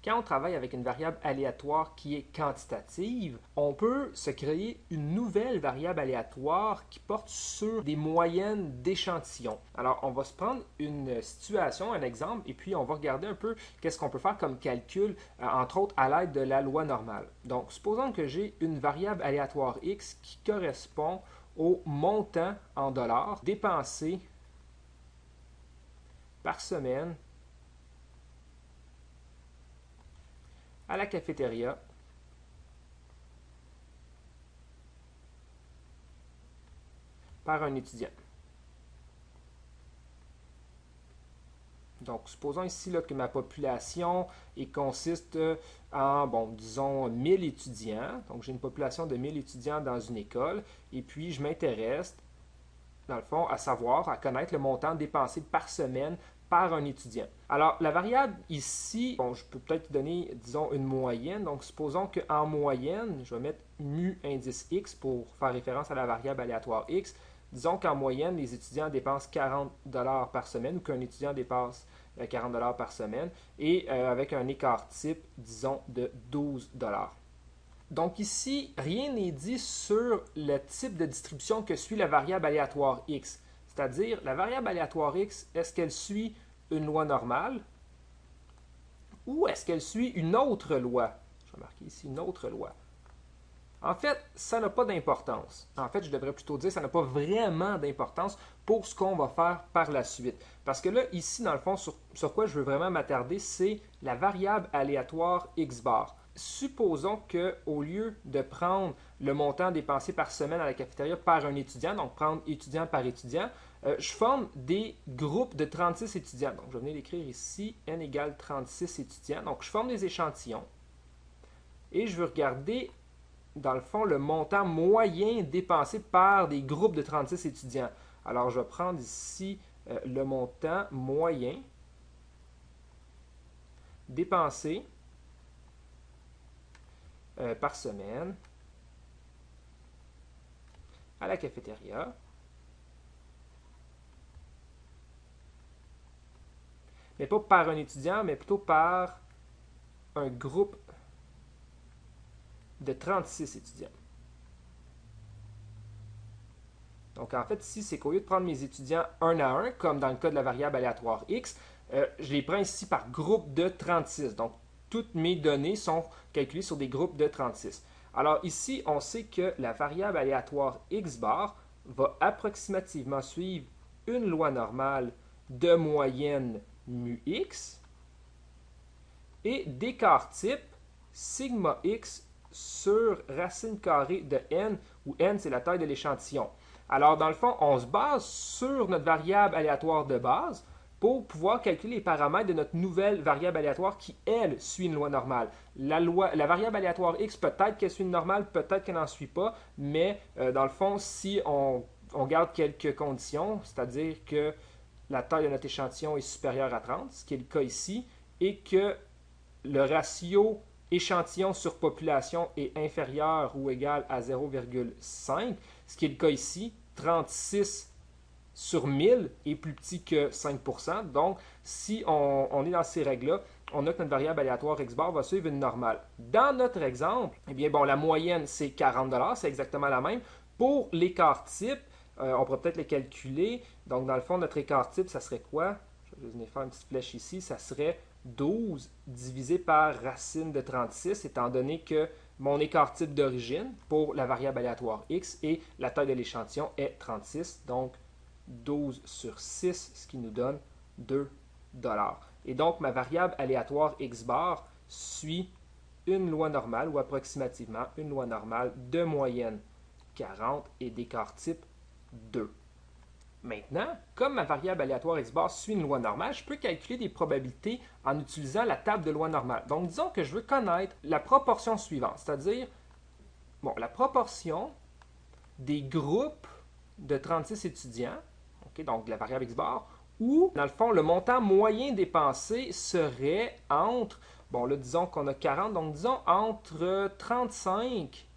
Quand on travaille avec une variable aléatoire qui est quantitative, on peut se créer une nouvelle variable aléatoire qui porte sur des moyennes d'échantillons. Alors, on va se prendre une situation, un exemple, et puis on va regarder un peu qu'est-ce qu'on peut faire comme calcul, entre autres à l'aide de la loi normale. Donc, supposons que j'ai une variable aléatoire x qui correspond au montant en dollars dépensé par semaine à la cafétéria par un étudiant. Donc, supposons ici là, que ma population consiste en, bon, disons, 1000 étudiants. Donc, j'ai une population de 1000 étudiants dans une école. Et puis, je m'intéresse, dans le fond, à savoir, à connaître le montant dépensé par semaine par un étudiant. Alors, la variable ici, bon, je peux peut-être donner, disons, une moyenne. Donc, supposons qu'en moyenne, je vais mettre mu indice x pour faire référence à la variable aléatoire x. Disons qu'en moyenne, les étudiants dépensent 40 par semaine ou qu'un étudiant dépasse 40 par semaine et avec un écart type, disons, de 12 Donc ici, rien n'est dit sur le type de distribution que suit la variable aléatoire x. C'est-à-dire, la variable aléatoire x, est-ce qu'elle suit une loi normale ou est-ce qu'elle suit une autre loi? Je vais marquer ici une autre loi. En fait, ça n'a pas d'importance. En fait, je devrais plutôt dire que ça n'a pas vraiment d'importance pour ce qu'on va faire par la suite. Parce que là, ici, dans le fond, sur quoi je veux vraiment m'attarder, c'est la variable aléatoire x bar. Supposons qu'au lieu de prendre le montant dépensé par semaine à la cafétéria par un étudiant, donc prendre étudiant par étudiant, je forme des groupes de 36 étudiants. Donc, je vais venir l'écrire ici, n égale 36 étudiants. Donc, je forme des échantillons et je veux regarder dans le fond, le montant moyen dépensé par des groupes de 36 étudiants. Alors, je vais prendre ici le montant moyen dépensé par semaine à la cafétéria. Mais pas par un étudiant, mais plutôt par un groupe de 36 étudiants. Donc, en fait, ici, c'est qu'au lieu de prendre mes étudiants un à un, comme dans le cas de la variable aléatoire x, je les prends ici par groupe de 36. Donc, toutes mes données sont calculées sur des groupes de 36. Alors, ici, on sait que la variable aléatoire x bar va approximativement suivre une loi normale de moyenne mu x et d'écart type sigma x sur racine carrée de n, où n, c'est la taille de l'échantillon. Alors, dans le fond, on se base sur notre variable aléatoire de base pour pouvoir calculer les paramètres de notre nouvelle variable aléatoire qui, elle, suit une loi normale. La variable aléatoire x, peut-être qu'elle suit une normale, peut-être qu'elle n'en suit pas, mais dans le fond, si on garde quelques conditions, c'est-à-dire que la taille de notre échantillon est supérieure à 30, ce qui est le cas ici, et que le ratio échantillon sur population est inférieur ou égal à 0,5, ce qui est le cas ici, 36 sur 1000 est plus petit que 5%. Donc, si on est dans ces règles-là, on a que notre variable aléatoire x bar va suivre une normale. Dans notre exemple, eh bien, bon, la moyenne, c'est 40 c'est exactement la même. Pour l'écart type, on pourrait peut-être les calculer. Donc, dans le fond, notre écart type, ça serait quoi? Je vais venir faire une petite flèche ici. Ça serait 12 divisé par racine de 36, étant donné que mon écart type d'origine pour la variable aléatoire x et la taille de l'échantillon est 36, donc 12 sur 6, ce qui nous donne 2 Et donc, ma variable aléatoire x bar suit une loi normale ou approximativement une loi normale de moyenne 40 et d'écart type 2. Maintenant, comme ma variable aléatoire x bar suit une loi normale, je peux calculer des probabilités en utilisant la table de loi normale. Donc, disons que je veux connaître la proportion suivante, c'est-à-dire bon, la proportion des groupes de 36 étudiants, okay, donc la variable x bar, où, dans le fond, le montant moyen dépensé serait entre, bon là, disons qu'on a 40, donc disons entre 35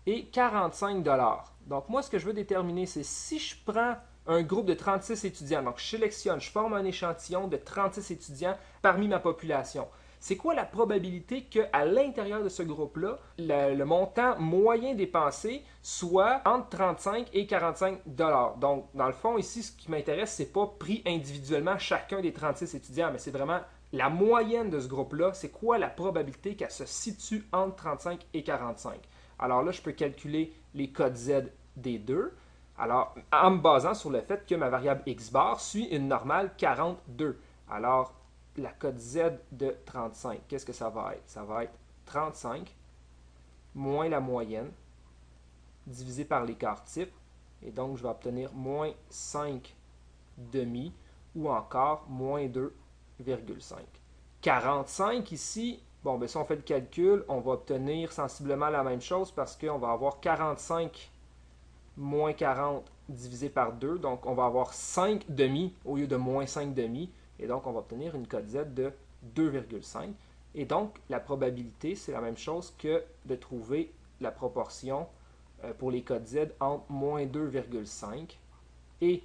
et 45 dollars. Donc, moi, ce que je veux déterminer, c'est si je prends un groupe de 36 étudiants, donc je sélectionne, je forme un échantillon de 36 étudiants parmi ma population. c'est quoi la probabilité qu'à l'intérieur de ce groupe-là, le montant moyen dépensé soit entre 35 et 45 dollars. Donc, dans le fond, ici, ce qui m'intéresse, c'est pas pris individuellement chacun des 36 étudiants, mais c'est vraiment la moyenne de ce groupe-là. C'est quoi la probabilité qu'elle se situe entre 35 et 45? Alors là, je peux calculer les codes Z des deux. Alors, en me basant sur le fait que ma variable x bar suit une normale 42. Alors, la cote Z de 35, qu'est-ce que ça va être? Ça va être 35 moins la moyenne divisé par l'écart type. Et donc, je vais obtenir moins 5 demi ou encore moins 2,5. 45 ici, bon, ben si on fait le calcul, on va obtenir sensiblement la même chose parce qu'on va avoir 45 moins 40 divisé par 2. Donc, on va avoir 5 demi au lieu de moins 5 demi. Et donc, on va obtenir une cote Z de 2,5. Et donc, la probabilité, c'est la même chose que de trouver la proportion pour les codes Z entre moins 2,5 et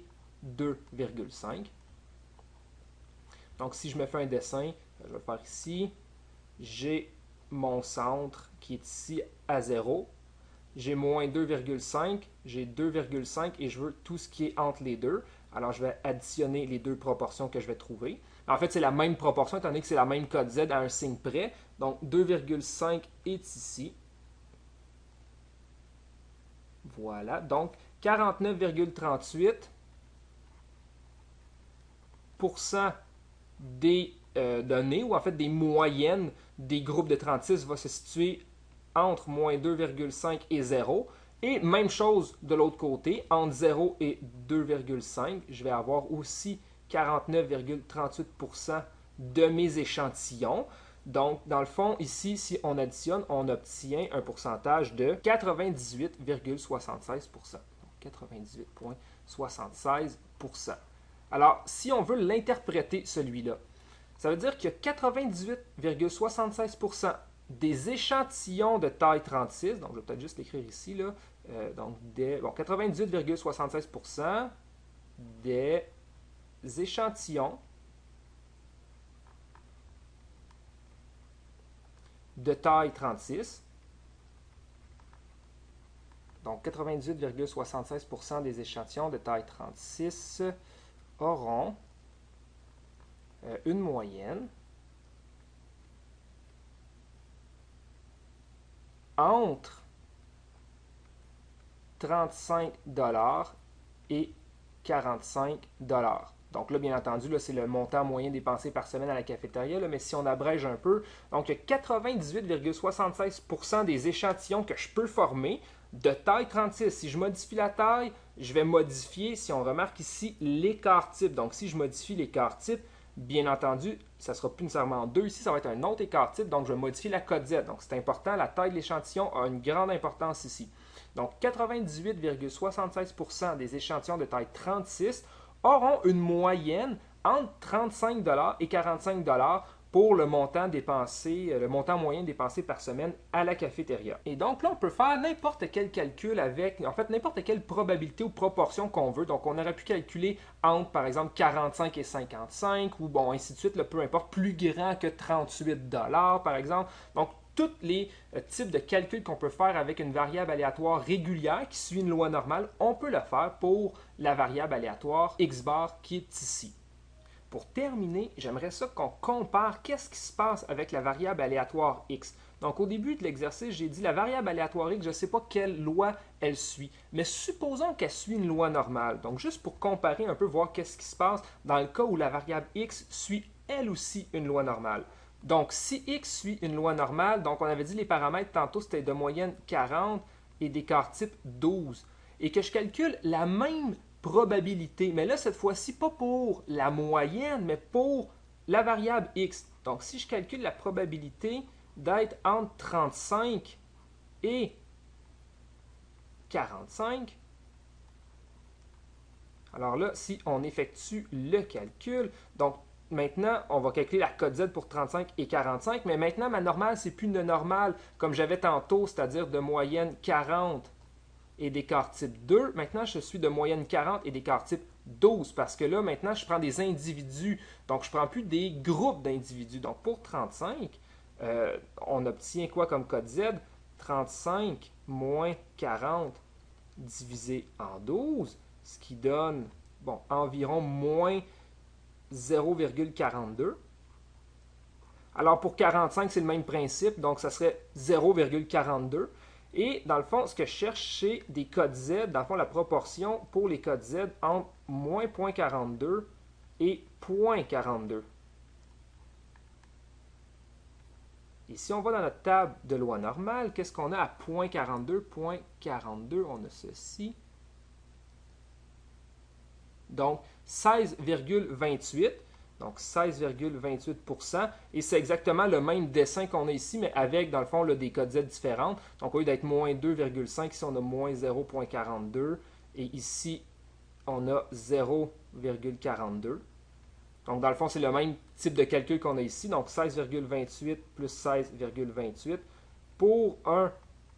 2,5. Donc, si je me fais un dessin, je vais le faire ici. J'ai mon centre qui est ici à 0. J'ai moins 2,5, j'ai 2,5 et je veux tout ce qui est entre les deux. Alors, je vais additionner les deux proportions que je vais trouver. En fait, c'est la même proportion, étant donné que c'est la même code Z à un signe près. Donc, 2,5 est ici. Voilà. Donc, 49,38% des données, ou en fait des moyennes des groupes de 36 va se situer entre moins 2,5 et 0. Et même chose de l'autre côté, entre 0 et 2,5, je vais avoir aussi 49,38% de mes échantillons. Donc, dans le fond, ici, si on additionne, on obtient un pourcentage de 98,76%. 98,76%. Alors, si on veut l'interpréter, celui-là, ça veut dire que 98,76% des échantillons de taille 36, donc je vais peut-être juste l'écrire ici, là, donc 98,76% des échantillons de taille 36, donc 98,76% des échantillons de taille 36 auront une moyenne entre 35 $ et 45 $. Donc là, bien entendu, là, c'est le montant moyen dépensé par semaine à la cafétéria, là, mais si on abrège un peu, donc il y a 98,76% des échantillons que je peux former de taille 36. Si je modifie la taille, je vais modifier, si on remarque ici, l'écart type. Donc si je modifie l'écart type, bien entendu, ça ne sera plus nécessairement 2. Ici, ça va être un autre écart type, donc je vais modifier la cote Z. Donc c'est important, la taille de l'échantillon a une grande importance ici. Donc 98,76% des échantillons de taille 36 auront une moyenne entre 35 $ et 45 $ pour le montant dépensé, le montant moyen dépensé par semaine à la cafétéria. Et donc là, on peut faire n'importe quel calcul avec, en fait, n'importe quelle probabilité ou proportion qu'on veut. Donc, on aurait pu calculer entre, par exemple, 45 et 55, ou bon, ainsi de suite, là, peu importe, plus grand que 38 $, par exemple. Donc, tous les types de calculs qu'on peut faire avec une variable aléatoire régulière qui suit une loi normale, on peut le faire pour la variable aléatoire x bar qui est ici. Pour terminer, j'aimerais ça qu'on compare qu'est-ce qui se passe avec la variable aléatoire x. Donc, au début de l'exercice, j'ai dit la variable aléatoire x, je ne sais pas quelle loi elle suit. Mais supposons qu'elle suit une loi normale. Donc, juste pour comparer un peu, voir qu'est-ce qui se passe dans le cas où la variable x suit elle aussi une loi normale. Donc, si x suit une loi normale, donc on avait dit les paramètres tantôt, c'était de moyenne 40 et d'écart type 12. Et que je calcule la même probabilité, mais là, cette fois-ci, pas pour la moyenne, mais pour la variable x. Donc, si je calcule la probabilité d'être entre 35 et 45, alors là, si on effectue le calcul, donc maintenant, on va calculer la cote Z pour 35 et 45, mais maintenant, ma normale, c'est plus une normale comme j'avais tantôt, c'est-à-dire de moyenne 40 et d'écart type 2. Maintenant, je suis de moyenne 40 et d'écart type 12 parce que là, maintenant, je prends des individus. Donc, je ne prends plus des groupes d'individus. Donc, pour 35, on obtient quoi comme code Z? 35 moins 40 divisé en 12, ce qui donne bon, environ moins 0,42. Alors pour 45, c'est le même principe, donc ça serait 0,42. Et dans le fond, ce que je cherche, c'est des codes Z, dans le fond, la proportion pour les codes Z entre moins 0,42 et 0,42. Et si on va dans notre table de loi normale, qu'est-ce qu'on a à 0,42? 0,42, on a ceci. Donc 16,28. Donc 16,28%. Et c'est exactement le même dessin qu'on a ici, mais avec, dans le fond, là, des codes Z différentes. Donc au lieu d'être moins 2,5, ici on a moins 0,42. Et ici, on a 0,42. Donc dans le fond, c'est le même type de calcul qu'on a ici. Donc 16,28 plus 16,28 pour un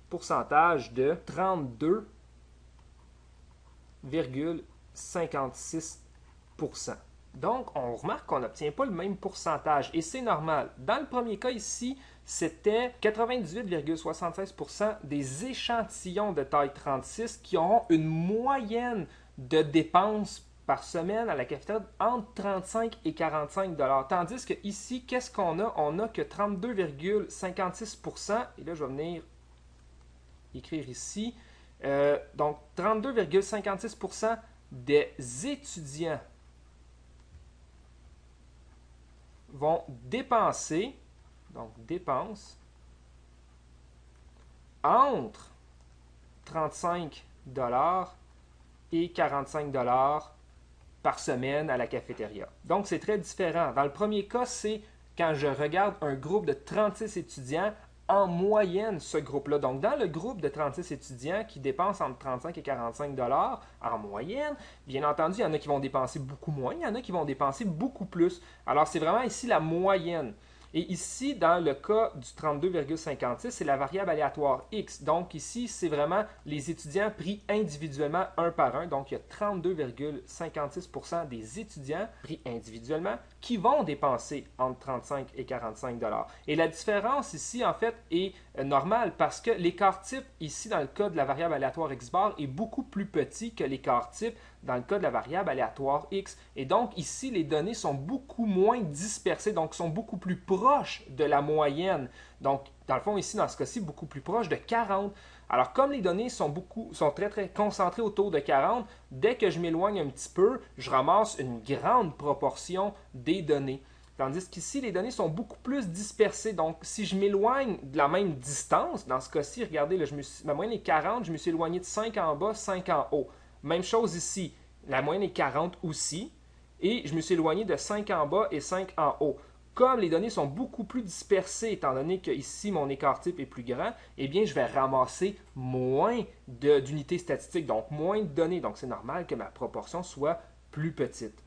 pourcentage de 32,56%. Donc, on remarque qu'on n'obtient pas le même pourcentage et c'est normal. Dans le premier cas ici, c'était 98,76% des échantillons de taille 36 qui auront une moyenne de dépenses par semaine à la cafétéria entre 35 et 45 $. Tandis que ici, qu'est-ce qu'on a? On n'a que 32,56%. Et là, je vais venir écrire ici. Donc, 32,56% des étudiants vont dépenser, donc dépenses, entre 35 $ et 45 $ par semaine à la cafétéria. Donc, c'est très différent. Dans le premier cas, c'est quand je regarde un groupe de 36 étudiants, en moyenne, ce groupe-là. Donc, dans le groupe de 36 étudiants qui dépensent entre 35 et 45 $ en moyenne, bien entendu, il y en a qui vont dépenser beaucoup moins, il y en a qui vont dépenser beaucoup plus. Alors, c'est vraiment ici la moyenne. Et ici, dans le cas du 32,56, c'est la variable aléatoire X. Donc ici, c'est vraiment les étudiants pris individuellement un par un. Donc il y a 32,56% des étudiants pris individuellement qui vont dépenser entre 35 et 45 $. Et la différence ici, en fait, est normale parce que l'écart type, ici, dans le cas de la variable aléatoire X bar, est beaucoup plus petit que l'écart type dans le cas de la variable aléatoire X. Et donc, ici, les données sont beaucoup moins dispersées, donc sont beaucoup plus proches de la moyenne. Donc, dans le fond, ici, dans ce cas-ci, beaucoup plus proche de 40. Alors, comme les données sont très, très concentrées autour de 40, dès que je m'éloigne un petit peu, je ramasse une grande proportion des données. Tandis qu'ici, les données sont beaucoup plus dispersées. Donc, si je m'éloigne de la même distance, dans ce cas-ci, regardez, là, ma moyenne est 40, je me suis éloigné de 5 en bas, 5 en haut. Même chose ici, la moyenne est 40 aussi, et je me suis éloigné de 5 en bas et 5 en haut. Comme les données sont beaucoup plus dispersées, étant donné que ici mon écart type est plus grand, eh bien je vais ramasser moins d'unités statistiques, donc moins de données. Donc c'est normal que ma proportion soit plus petite.